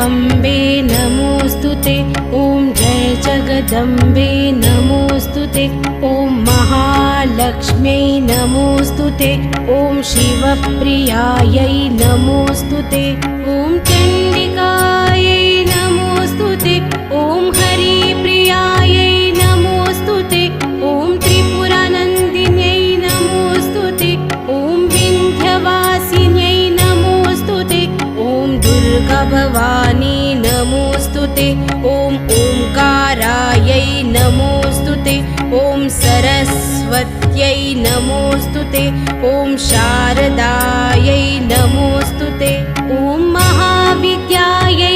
अम्बे नमोस्तुते। ॐ जय जगदम्बे नमोस्तुते। ॐ महालक्ष्म्यै नमोस्तुते। ॐ शिवप्रियायै नमोस्तुते। ॐ चण्डिकायै नमोस्तुते। ॐ हरिप्रियायै नमोस्तुते। ॐ त्रिपुरानन्दिन्यै नमोस्तुते। ॐ विन्ध्यवासिन्यै नमोस्तुते। ॐ दुर्गाभवानी नमोस्तुते। ॐ ओंकारायै नमोस्तुते। ॐ सरस्वत्यै नमोस्तुते। ॐ शारदायै नमोस्तुते। ॐ महाविद्यायै